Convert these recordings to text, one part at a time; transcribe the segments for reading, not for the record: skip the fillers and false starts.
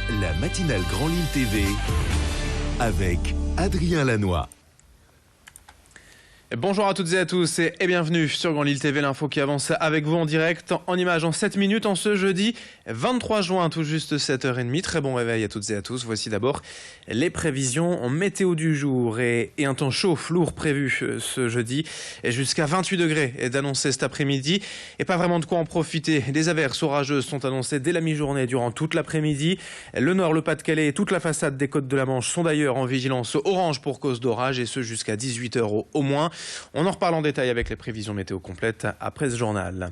La matinale Grand Lille TV avec Adrien Lanois. Bonjour à toutes et à tous et bienvenue sur Grand Lille TV, l'info qui avance avec vous en direct, en images en 7 minutes en ce jeudi 23 juin, tout juste 7h30. Très bon réveil à toutes et à tous. Voici d'abord les prévisions en météo du jour et un temps chaud, lourd prévu ce jeudi, et jusqu'à 28 degrés est annoncé cet après-midi et pas vraiment de quoi en profiter. Des averses orageuses sont annoncées dès la mi-journée durant toute l'après-midi. Le Nord, le Pas-de-Calais et toute la façade des côtes de la Manche sont d'ailleurs en vigilance orange pour cause d'orage et ce jusqu'à 18h au moins. On en reparle en détail avec les prévisions météo complètes après ce journal.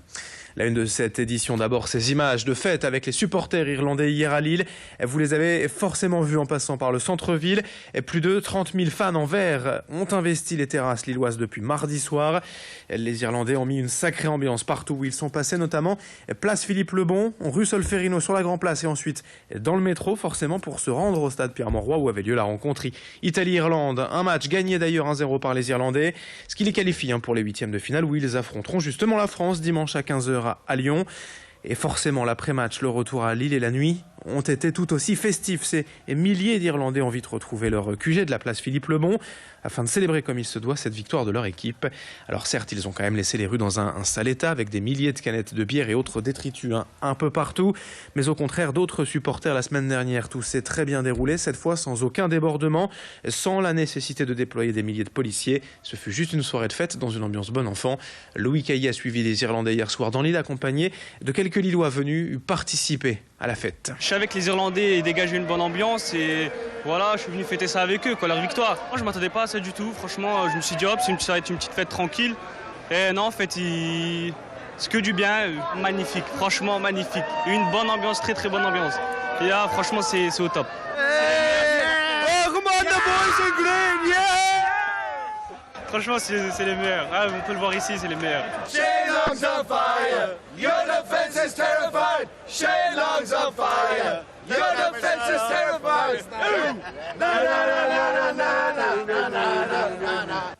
La une de cette édition, d'abord ces images de fête avec les supporters irlandais hier à Lille. Vous les avez forcément vus en passant par le centre-ville. Plus de 30 000 fans en vert ont investi les terrasses lilloises depuis mardi soir. Les Irlandais ont mis une sacrée ambiance partout où ils sont passés, notamment place Philippe Lebon, rue Solferino sur la Grand Place et ensuite dans le métro, forcément pour se rendre au stade Pierre-Mauroy où avait lieu la rencontre Italie-Irlande. Un match gagné d'ailleurs 1-0 par les Irlandais, ce qui les qualifie pour les huitièmes de finale où ils affronteront justement la France dimanche à 15h à Lyon. Et forcément, l'après-match, le retour à Lille et la nuit ont été tout aussi festifs. Ces milliers d'Irlandais ont vite retrouvé leur QG de la place Philippe Lebon afin de célébrer comme il se doit cette victoire de leur équipe. Alors certes, ils ont quand même laissé les rues dans un sale état avec des milliers de canettes de bière et autres détritus un peu partout. Mais au contraire, d'autres supporters la semaine dernière, tout s'est très bien déroulé, cette fois sans aucun débordement, sans la nécessité de déployer des milliers de policiers. Ce fut juste une soirée de fête dans une ambiance bon enfant. Louis Caillé a suivi les Irlandais hier soir dans Lille, accompagné de quelques Lillois venus participer à la fête. Je savais que les Irlandais dégageaient une bonne ambiance et voilà, je suis venu fêter ça avec eux, leur victoire. Moi, je ne m'attendais pas à ça du tout. Franchement, je me suis dit, hop, ça va être une petite fête tranquille. Et non, en fait, c'est que du bien. Magnifique, franchement magnifique. Une bonne ambiance, très très bonne ambiance. Et là, franchement, c'est au top. Franchement, c'est les meilleurs. Ah, on peut le voir ici, c'est les meilleurs. Shelong's on fire. Your defense is terrified. Shelong's on fire. Your defense is terrified. Na na na na na na na na na.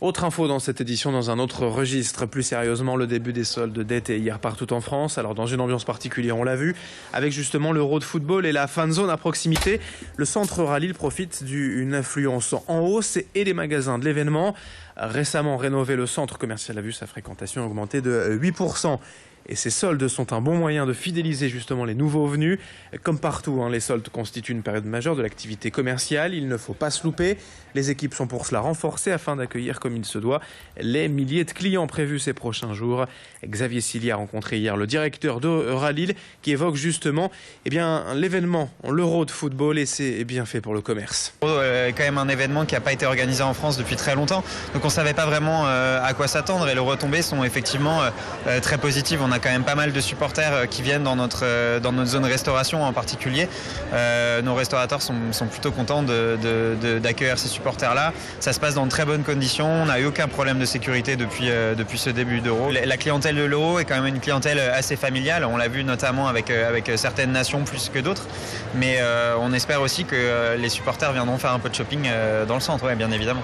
Autre info dans cette édition, dans un autre registre, plus sérieusement, le début des soldes d'été hier partout en France. Alors dans une ambiance particulière, on l'a vu, avec justement l'Euro de football et la fan zone à proximité. Le centre Rallye profite d'une influence en hausse et les magasins de l'événement. Récemment rénové, le centre commercial a vu sa fréquentation augmenter de 8%. Et ces soldes sont un bon moyen de fidéliser justement les nouveaux venus. Comme partout, les soldes constituent une période majeure de l'activité commerciale. Il ne faut pas se louper. Les équipes sont pour cela renforcées afin d'accueillir comme il se doit les milliers de clients prévus ces prochains jours. Xavier Silly a rencontré hier le directeur de Rallye qui évoque justement l'événement, l'Euro de football, et c'est bien fait pour le commerce. Quand même un événement qui n'a pas été organisé en France depuis très longtemps. Donc on ne savait pas vraiment à quoi s'attendre et les retombées sont effectivement très positives. On a quand même pas mal de supporters qui viennent dans notre zone restauration en particulier. Nos restaurateurs sont plutôt contents d'accueillir ces supporters-là. Ça se passe dans de très bonnes conditions. On n'a eu aucun problème de sécurité depuis ce début d'Euro. La clientèle de l'Euro est quand même une clientèle assez familiale. On l'a vu notamment avec certaines nations plus que d'autres. Mais on espère aussi que les supporters viendront faire un peu de shopping dans le centre, bien évidemment.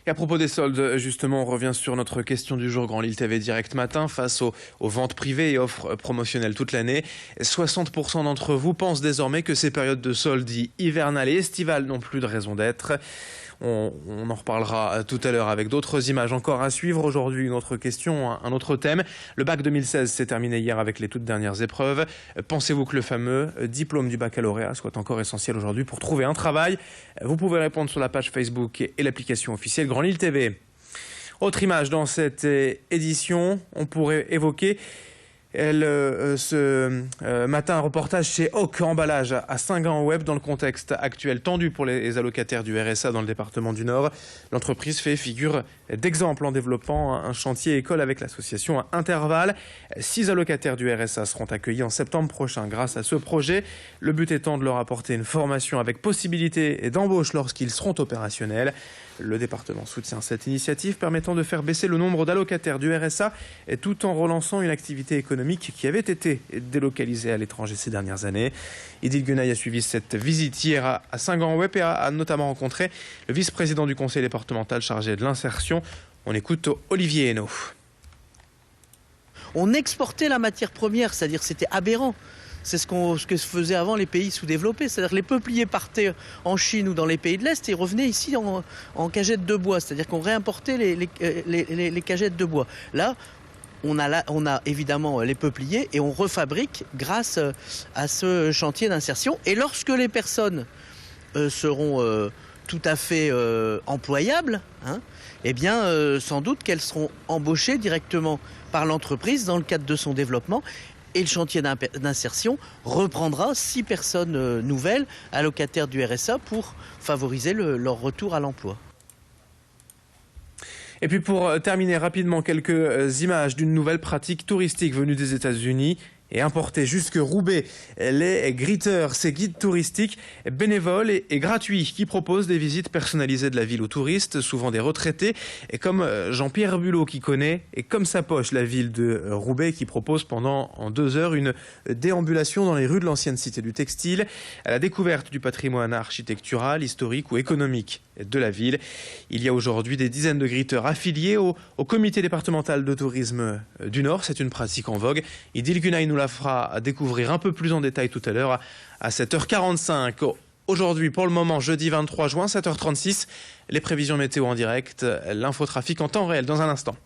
Et à propos des soldes, justement, on revient sur notre question du jour Grand Lille TV Direct Matin. Face aux ventes privées et offres promotionnelles toute l'année, 60% d'entre vous pensent désormais que ces périodes de soldes hivernales et estivales n'ont plus de raison d'être. On en reparlera tout à l'heure avec d'autres images encore à suivre. Aujourd'hui, une autre question, un autre thème. Le bac 2016 s'est terminé hier avec les toutes dernières épreuves. Pensez-vous que le fameux diplôme du baccalauréat soit encore essentiel aujourd'hui pour trouver un travail? Vous pouvez répondre sur la page Facebook et l'application officielle Grand Lille TV. Autre image dans cette édition, on pourrait évoquer ce matin un reportage chez Hawk Emballage à Saint-Gand-Web dans le contexte actuel tendu pour les allocataires du RSA dans le département du Nord. L'entreprise fait figure d'exemple en développant un chantier école avec l'association Intervalle. 6 allocataires du RSA seront accueillis en septembre prochain grâce à ce projet. Le but étant de leur apporter une formation avec possibilité d'embauche lorsqu'ils seront opérationnels. Le département soutient cette initiative permettant de faire baisser le nombre d'allocataires du RSA tout en relançant une activité économique qui avait été délocalisée à l'étranger ces dernières années. Idil Guenaille a suivi cette visite hier à Saint-Gand-Web et a notamment rencontré le vice-président du conseil départemental chargé de l'insertion. On écoute Olivier Hainaut. On exportait la matière première, c'est-à-dire c'était aberrant. C'est ce que faisaient avant les pays sous-développés. C'est-à-dire que les peupliers partaient en Chine ou dans les pays de l'Est et revenaient ici en cagettes de bois. C'est-à-dire qu'on réimportait les cagettes de bois. Là, on a évidemment les peupliers et on refabrique grâce à ce chantier d'insertion. Et lorsque les personnes seront tout à fait employables, eh bien, sans doute qu'elles seront embauchées directement par l'entreprise dans le cadre de son développement. Et le chantier d'insertion reprendra 6 personnes nouvelles allocataires du RSA pour favoriser leur retour à l'emploi. Et puis pour terminer rapidement, quelques images d'une nouvelle pratique touristique venue des États-Unis et importée jusque Roubaix. Les greeters, ces guides touristiques bénévoles et gratuits qui proposent des visites personnalisées de la ville aux touristes, souvent des retraités, et comme Jean-Pierre Bulot qui connaît, et comme sa poche, la ville de Roubaix qui propose en 2 heures une déambulation dans les rues de l'ancienne cité du textile, à la découverte du patrimoine architectural, historique ou économique de la ville. Il y a aujourd'hui des dizaines de greeters affiliés au comité départemental de tourisme du Nord. C'est une pratique en vogue. Idil Gunay nous la fera découvrir un peu plus en détail tout à l'heure à 7h45. Aujourd'hui, pour le moment, jeudi 23 juin, 7h36, les prévisions météo en direct, l'infotrafic en temps réel dans un instant.